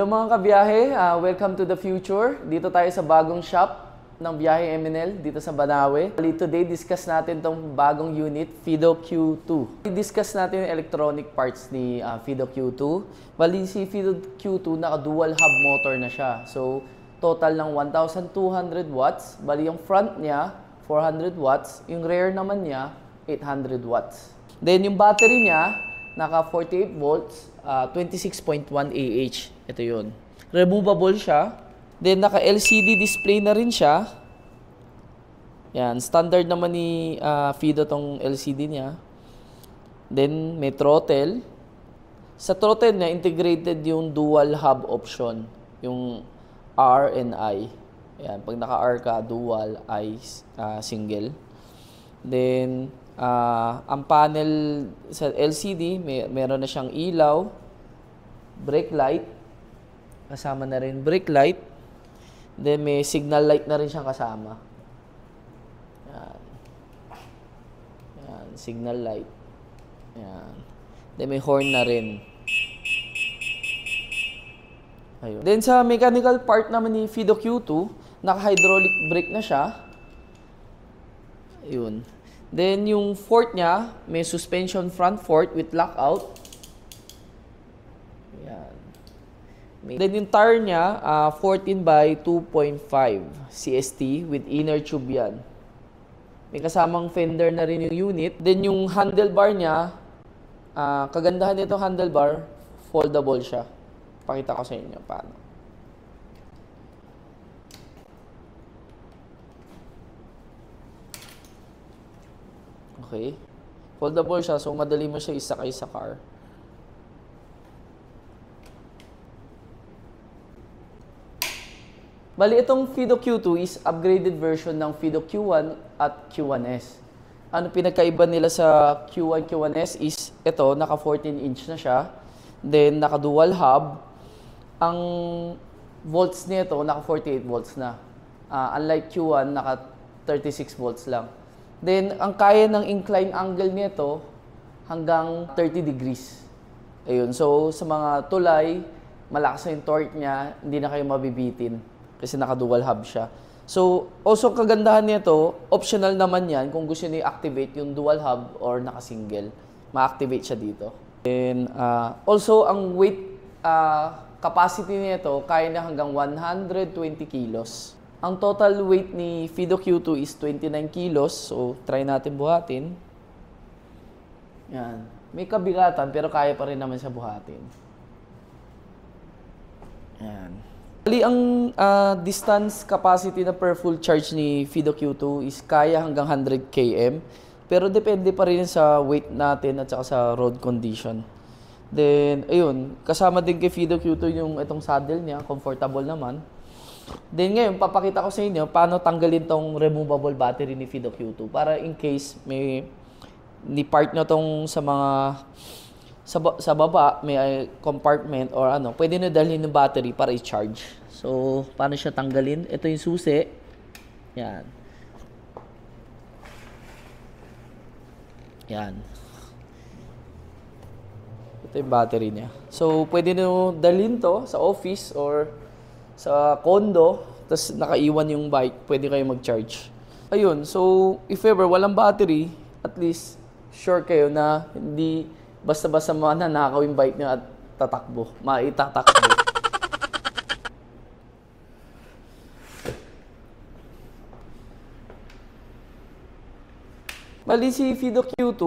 Hello mga kabiyahe, welcome to the future. Dito tayo sa bagong shop ng Biyahe MNL dito sa Banawe. Today, discuss natin tong bagong unit, Fido Q2. I-discuss natin yung electronic parts ni Fido Q2. Bali, si Fido Q2 naka-dual hub motor na siya. So, total ng 1,200 watts. Bali, yung front niya, 400 watts. Yung rear naman niya, 800 watts. Then, yung battery niya, naka 48 volts, 26.1 Ah. Ito yun. Removable siya. Then, naka-LCD display na rin siya. Yan. Standard naman ni Fido tong LCD niya. Then, may throttle. Sa throttle niya, integrated yung dual hub option. Yung R and I. Yan. Pag naka-R ka, dual, I, single. Then, ang panel sa LCD, meron na siyang ilaw, brake light, kasama na rin brake light. Then may signal light na rin siyang kasama. Yan. Yan, signal light. Yan. Then may horn na rin. Ayun. Then sa mechanical part naman ni Fido Q2, naka-hydraulic brake na siya. Ayun. Then yung fork niya, may suspension front fork with lockout. Yan. Then yung tire niya, 14 by 2.5 CST with inner tube yan. May kasamang fender na rin yung unit. Then yung handlebar niya, kagandahan nito handlebar, foldable siya. Pakita ko sa inyo paano. Okay. Foldable siya, so madali mo siya isakay sa car. Bali, itong Fido Q2 is upgraded version ng Fido Q1 at Q1S. Ano pinagkaiba nila sa Q1, Q1S is ito, naka 14-inch na siya. Then, naka dual hub. Ang volts nito, naka 48 volts na. Unlike Q1, naka 36 volts lang. Then, ang kaya ng incline angle nito hanggang 30 degrees. Ayun, so sa mga tulay, malakas na yung torque niya, hindi na kayo mabibitin. Kasi naka-dual hub siya. So, also kagandahan nito, optional naman yan kung gusto niyo i-activate yung dual hub or naka-single. Ma-activate siya dito. And also, ang weight capacity nito, kaya na hanggang 120 kilos. Ang total weight ni Fido Q2 is 29 kilos. So, try natin buhatin. Yan. May kabigatan pero kaya pa rin naman siya buhatin. Yan. Bali, ang distance capacity na per full charge ni Fido Q2 is kaya hanggang 100 km. Pero depende pa rin sa weight natin at saka sa road condition. Then, ayun, kasama din kay Fido Q2 yung itong saddle niya, comfortable naman. Then ngayon, papakita ko sa inyo paano tanggalin tong removable battery ni Fido Q2 para in case may ni-part nyo tong sa mga sa baba, may compartment or ano, pwede na dalhin ng battery para i-charge. So, paano siya tanggalin? Ito yung susi. Yan. Yan. Ito yung battery niya. So, pwede nyo dalhin to sa office or sa condo, tapos nakaiwan yung bike, pwede kayo mag-charge. Ayun, so if ever walang battery, at least sure kayo na hindi basta-basta mananakaw yung bike nyo at tatakbo, maitatakbo. Bali si Fido Q2,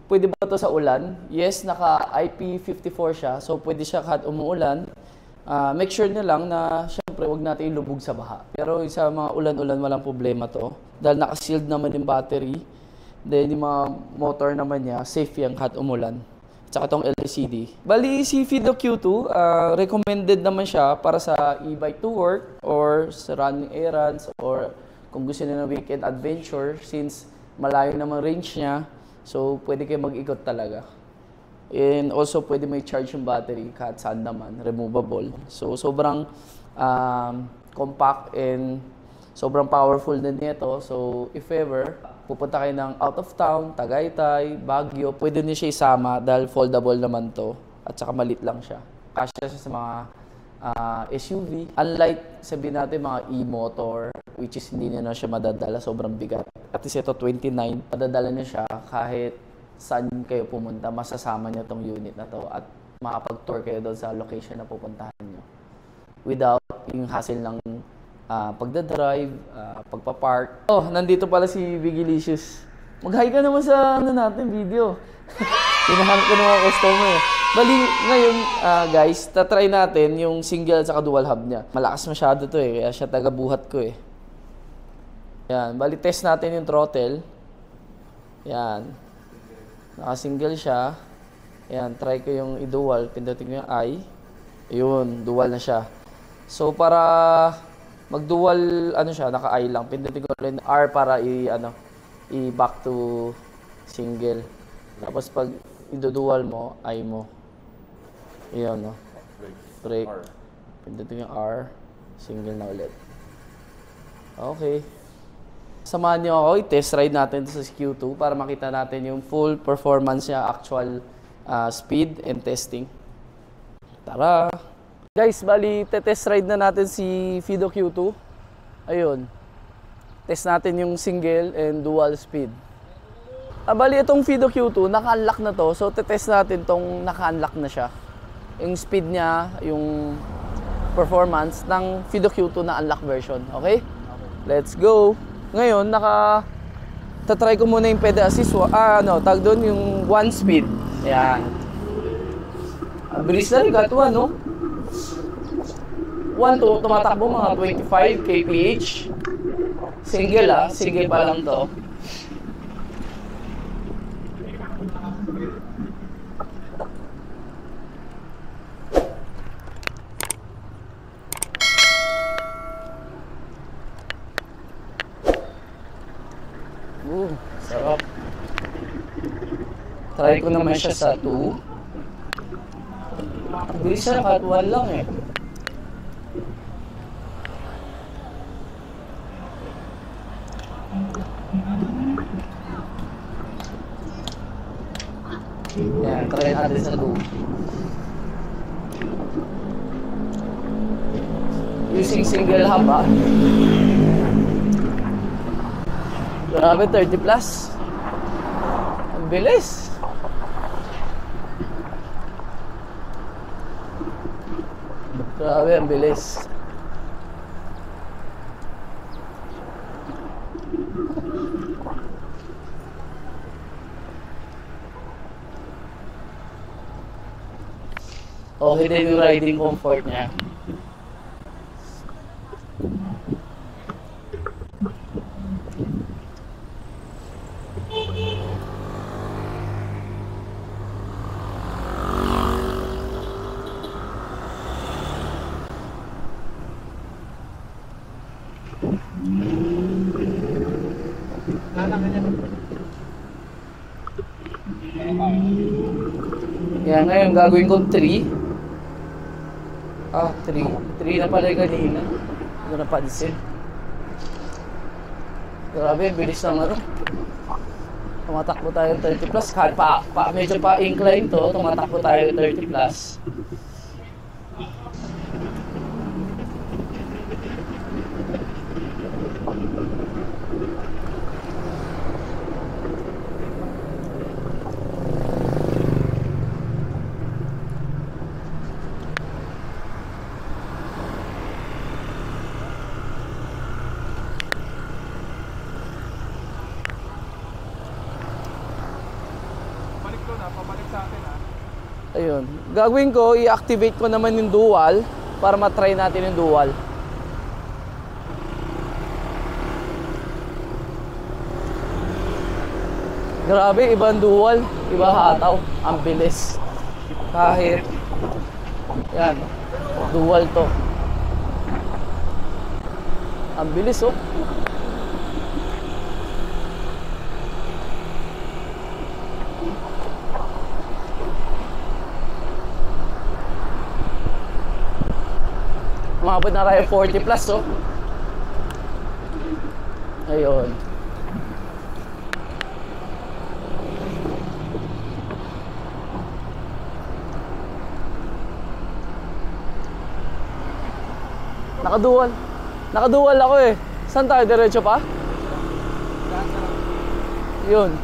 pwede ba ito sa ulan? Yes, naka IP54 siya, so pwede siya kahit umuulan. Make sure na lang na syempre wag natin ilubog sa baha. Pero sa mga ulan-ulan walang problema to. Dahil naka-sealed naman yung battery. Then yung mga motor naman niya, safe yan kahit umulan. At saka itong LCD. Bali si Fido Q2, recommended naman siya para sa e-bike to work or sa running errands or kung gusto niyo ng weekend adventure since malayo naman range niya. So pwede kayo mag-ikot talaga. And also, pwede may charge yung battery kahit saan naman, removable. So, sobrang compact and sobrang powerful din nito. So, if ever, pupunta kayo ng out of town, Tagaytay, Baguio, pwede niyo siya isama dahil foldable naman to at saka malit lang siya. kasya siya sa mga SUV. Unlike, sabihin natin, mga e-motor, which is hindi na siya madadala, sobrang bigat. At least ito, 29, madadala niya siya kahit saan kayo pumunta, masasama niya tong unit na to at makapag-tour kayo doon sa location na pupuntahan niyo. Without yung hassle ng pagdadrive, pagpapark. Oh, nandito pala si Bigilicious. Mag-hi ka naman sa natin video. Hinahanap ko ng mga customer. Bali, ngayon, guys, tatry natin yung single at saka dual hub niya. Malakas masyado to kaya siya taga-buhat ko Yan, bali test natin yung throttle. Yan. Naka-single siya. Yan, try ko yung i-dual. Pindutin ko yung I. Ayun, dual na siya. So, para mag-dual, siya, naka-I lang. Pindutin ko rin R para i-back to single. Tapos, pag i-dual mo, I mo. Ayun, no? Brake. Pindutin yung R. Single na ulit. Okay. Samahan niyo ako, i-test ride natin ito sa Q2 para makita natin yung full performance niya, actual speed and testing. Tara! Guys, bali, test ride na natin si Fido Q2. Ayun. Test natin yung single and dual speed. Bali, itong Fido Q2, naka-unlock na to. So, test natin tong naka-unlock na siya. Yung speed niya, yung performance ng Fido Q2 na unlock version. Okay? Let's go! Ngayon, tatry ko muna yung pedal assist. Tag doon yung 1 speed. Ayan. Bilis na rin, got 1, no? 1 to, tumatakbo mga 25 kph. Single single pa lang to. Sarap. Try ko naman siya sa 2. Bilis siya, cut 1 lang Yan, try natin sa 2. Using single hub Grabe, 30 plus. Ang bilis. Grabe, ang bilis. Okay din yung riding comfort niya. Yan, ngayon gagawin ko 3. 3 na pala yung kanina. Hindi ko napansin. Grabe, bilis ng tumatakbo tayo 30 plus. Kahit medyo pa incline to, tumatakbo tayo 30 plus. Ayun. Gagawin ko, i-activate ko naman yung dual para matry natin yung dual. Grabe, ibang dual, iba hataw. Ang bilis. Kahit, yan, dual to. Ang bilis, oh. Umabot na tayo 40 plus, oh. Ayun. Nakadual. Nakadual ako eh. Saan tayo? Diretso pa? Yun.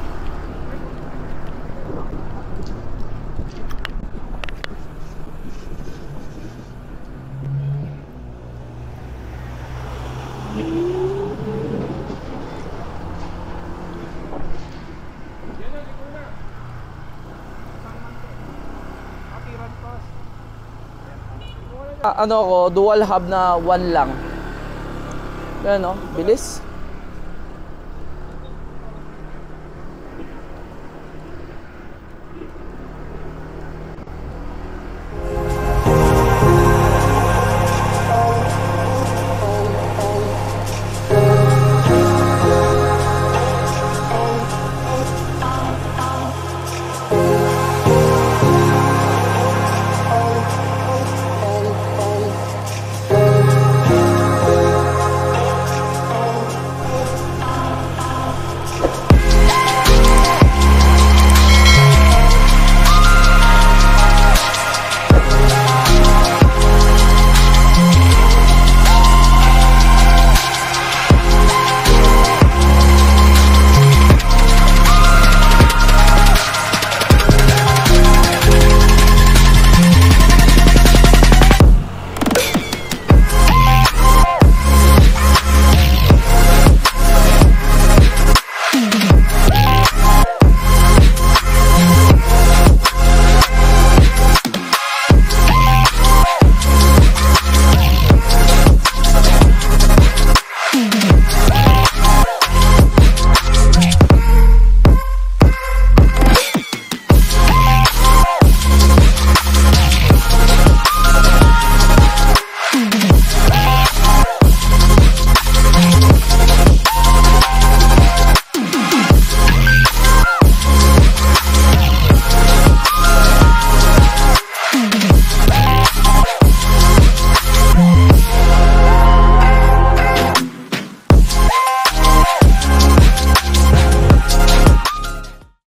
Ano ako, dual hub na 1 lang. Ayan o, bilis.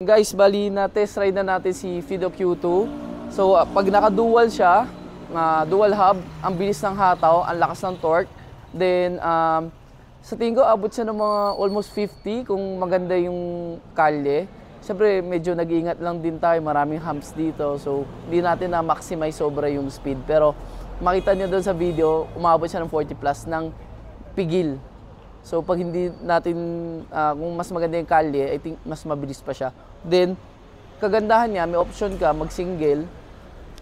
Guys, bali na test ride na natin si Fido Q2. So pag naka-dual siya, dual hub, ang bilis ng hataw, ang lakas ng torque. Then sa tingin ko abot siya ng mga almost 50 kung maganda yung kalye. Siyempre medyo nag-iingat lang din tayo, maraming humps dito. So hindi natin na maximize sobra yung speed. Pero makita niyo doon sa video, umabot siya ng 40 plus ng pigil. So pag hindi natin, kung mas maganda yung kalye, I think mas mabilis pa siya. Then, kagandahan niya, may option ka mag-single.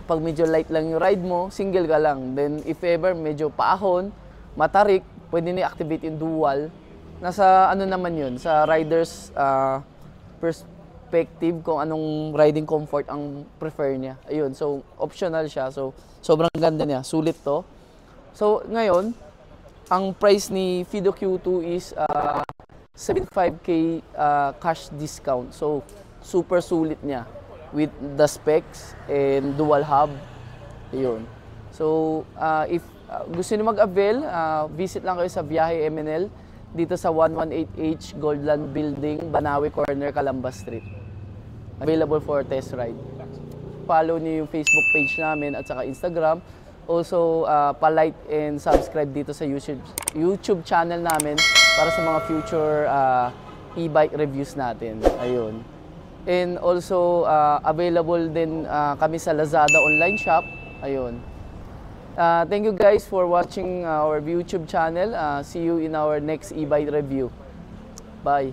Pag medyo light lang yung ride mo, single ka lang. Then if ever medyo paahon, matarik, pwede na-activate yung dual. Nasa ano naman yun, sa rider's perspective kung anong riding comfort ang prefer niya. Ayun, so optional siya. So sobrang ganda niya, sulit to. So ngayon, ang price ni Fido Q2 is 75k cash discount. So super sulit niya with the specs and dual hub. Ayun. So if gusto niyo mag-avail, visit lang kayo sa Biyahe MNL dito sa 118H Goldland Building, Banawe Corner, Calamba Street. Available for test ride. Follow niyo yung Facebook page namin at saka Instagram. Also, pa-like and subscribe dito sa YouTube channel namin para sa mga future e-bike reviews natin. Ayun. And also, available din kami sa Lazada online shop. Ayun. Thank you guys for watching our YouTube channel. See you in our next e-bike review. Bye.